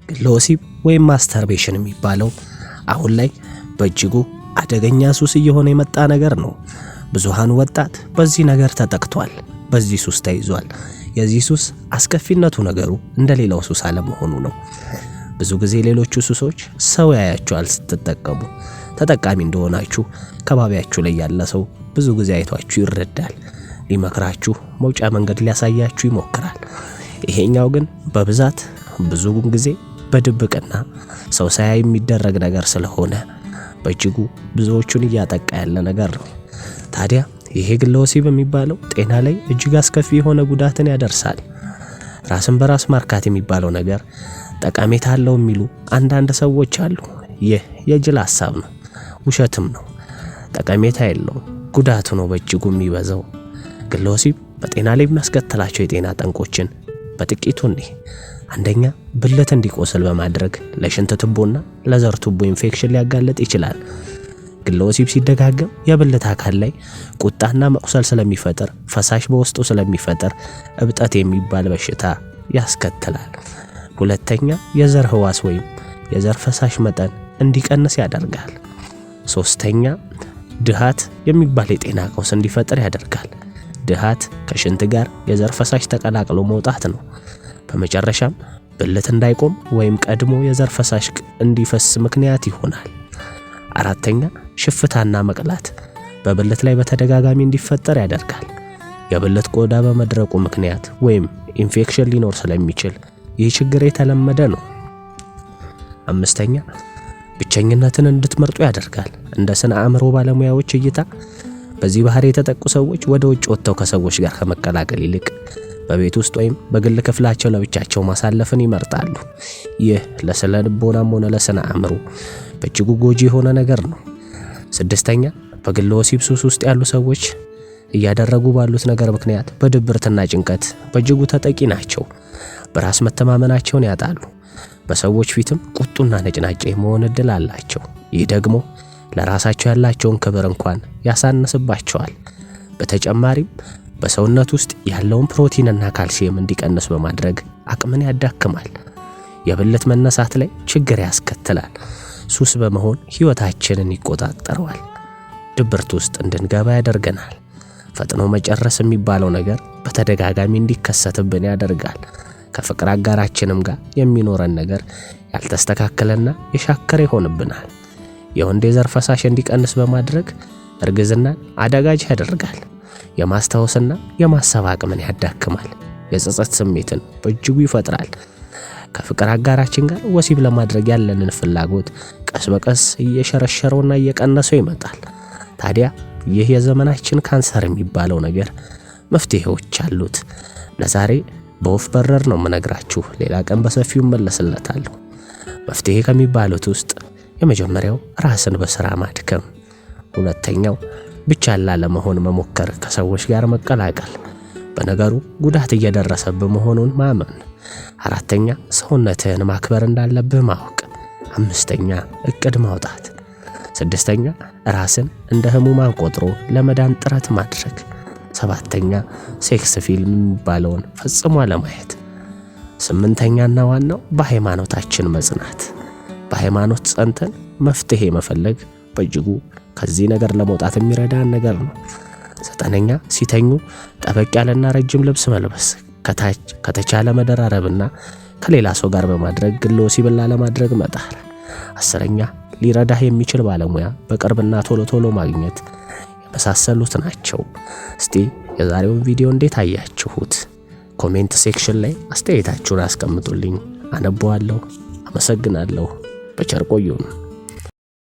ግለ ወሲብ ወይም ማስተርቤሽን የሚባለው አሁን ላይ በእጅጉ አደገኛ ሱስ እየሆነ የመጣ ነገር ነው። ብዙሃኑ ወጣት በዚህ ነገር ተጠቅቷል፣ በዚህ ሱስ ተይዟል። የዚህ ሱስ አስከፊነቱ ነገሩ እንደሌላው ሱስ አለመሆኑ ነው። ብዙ ጊዜ ሌሎቹ ሱሶች ሰው ያያቸዋል ስትጠቀሙ። ተጠቃሚ እንደሆናችሁ ከባቢያችሁ ላይ ያለ ሰው ብዙ ጊዜ አይቷችሁ ይረዳል። ሊመክራችሁ መውጫ መንገድ ሊያሳያችሁ ይሞክራል። ይሄኛው ግን በብዛት ብዙ ጊዜ በድብቅና ሰው ሳያይ የሚደረግ ነገር ስለሆነ በእጅጉ ብዙዎቹን እያጠቃ ያለ ነገር ነው። ታዲያ ይሄ ግለ ወሲብ የሚባለው ጤና ላይ እጅግ አስከፊ የሆነ ጉዳትን ያደርሳል። ራስን በራስ ማርካት የሚባለው ነገር ጠቀሜታ አለው የሚሉ አንዳንድ ሰዎች አሉ። ይህ የጅል ሐሳብ ነው፣ ውሸትም ነው። ጠቀሜታ የለውም፣ ጉዳቱ ነው በእጅጉ የሚበዛው። ግለ ወሲብ በጤና ላይ የሚያስከትላቸው የጤና ጠንቆችን በጥቂቱ እንዲህ። አንደኛ፣ ብልት እንዲቆስል በማድረግ ለሽንት ቱቦና ለዘር ቱቦ ኢንፌክሽን ሊያጋለጥ ይችላል። ግለ ወሲብ ሲደጋገም የብልት አካል ላይ ቁጣና መቁሰል ስለሚፈጥር ፈሳሽ በውስጡ ስለሚፈጥር እብጠት የሚባል በሽታ ያስከትላል። ሁለተኛ፣ የዘር ህዋስ ወይም የዘር ፈሳሽ መጠን እንዲቀንስ ያደርጋል። ሶስተኛ፣ ድሃት የሚባል የጤና ቀውስ እንዲፈጠር ያደርጋል። ድሃት ከሽንት ጋር የዘር ፈሳሽ ተቀላቅሎ መውጣት ነው። በመጨረሻም ብልት እንዳይቆም ወይም ቀድሞ የዘር ፈሳሽ እንዲፈስ ምክንያት ይሆናል። አራተኛ፣ ሽፍታና መቅላት በብልት ላይ በተደጋጋሚ እንዲፈጠር ያደርጋል። የብልት ቆዳ በመድረቁ ምክንያት ወይም ኢንፌክሽን ሊኖር ስለሚችል ይህ ችግር የተለመደ ነው። አምስተኛ፣ ብቸኝነትን እንድትመርጡ ያደርጋል። እንደ ስነ አእምሮ ባለሙያዎች እይታ በዚህ ባህሪ የተጠቁ ሰዎች ወደ ውጭ ወጥተው ከሰዎች ጋር ከመቀላቀል ይልቅ በቤት ውስጥ ወይም በግል ክፍላቸው ለብቻቸው ማሳለፍን ይመርጣሉ። ይህ ለስነ ልቦናም ሆነ ለስነ አእምሮ በእጅጉ ጎጂ የሆነ ነገር ነው። ስድስተኛ፣ በግለ ወሲብ ሱስ ውስጥ ያሉ ሰዎች እያደረጉ ባሉት ነገር ምክንያት በድብርትና ጭንቀት በእጅጉ ተጠቂ ናቸው። በራስ መተማመናቸውን ያጣሉ። በሰዎች ፊትም ቁጡና ነጭናጫ የመሆን እድል አላቸው። ይህ ደግሞ ለራሳቸው ያላቸውን ክብር እንኳን ያሳንስባቸዋል። በተጨማሪም በሰውነት ውስጥ ያለውን ፕሮቲንና ካልሲየም እንዲቀንስ በማድረግ አቅምን ያዳክማል። የብልት መነሳት ላይ ችግር ያስከትላል። ሱስ በመሆን ህይወታችንን ይቆጣጠረዋል። ድብርት ውስጥ እንድንገባ ያደርገናል። ፈጥኖ መጨረስ የሚባለው ነገር በተደጋጋሚ እንዲከሰትብን ያደርጋል። ከፍቅር አጋራችንም ጋር የሚኖረን ነገር ያልተስተካከለና የሻከረ ይሆንብናል። የወንድ የዘር ፈሳሽ እንዲቀንስ በማድረግ እርግዝናን አዳጋች ያደርጋል። የማስታወስና የማሰብ አቅምን ያዳክማል። የጸጸት ስሜትን በእጅጉ ይፈጥራል። ከፍቅር አጋራችን ጋር ወሲብ ለማድረግ ያለንን ፍላጎት ቀስ በቀስ እየሸረሸረውና እየቀነሰው ይመጣል። ታዲያ ይህ የዘመናችን ካንሰር የሚባለው ነገር መፍትሄዎች አሉት። ለዛሬ በወፍ በረር ነው የምነግራችሁ። ሌላ ቀን በሰፊው መለስለታለሁ። መፍትሄ ከሚባሉት ውስጥ የመጀመሪያው ራስን በስራ ማድከም፣ ሁለተኛው ብቻን ላለመሆን መሞከር፣ ከሰዎች ጋር መቀላቀል፣ በነገሩ ጉዳት እየደረሰብህ መሆኑን ማመን፣ አራተኛ ሰውነትህን ማክበር እንዳለብህ ማወቅ፣ አምስተኛ እቅድ ማውጣት፣ ስድስተኛ ራስን እንደ ህሙማን ቆጥሮ ለመዳን ጥረት ማድረግ፣ ሰባተኛ ሴክስ ፊልም የሚባለውን ፈጽሞ አለማየት፣ ስምንተኛና ዋናው በሃይማኖታችን መጽናት። በሃይማኖት ጸንተን መፍትሄ መፈለግ በእጅጉ ከዚህ ነገር ለመውጣት የሚረዳን ነገር ነው። ዘጠነኛ ሲተኙ ጠበቅ ያለና ረጅም ልብስ መልበስ፣ ከተቻለ መደራረብና ከሌላ ሰው ጋር በማድረግ ግለ ወሲብን ላለማድረግ መጣር። አስረኛ ሊረዳህ የሚችል ባለሙያ በቅርብና ቶሎ ቶሎ ማግኘት የመሳሰሉት ናቸው። እስቲ የዛሬውን ቪዲዮ እንዴት አያችሁት? ኮሜንት ሴክሽን ላይ አስተያየታችሁን አስቀምጡልኝ፣ አነበዋለሁ። አመሰግናለሁ። በቸር ቆዩን።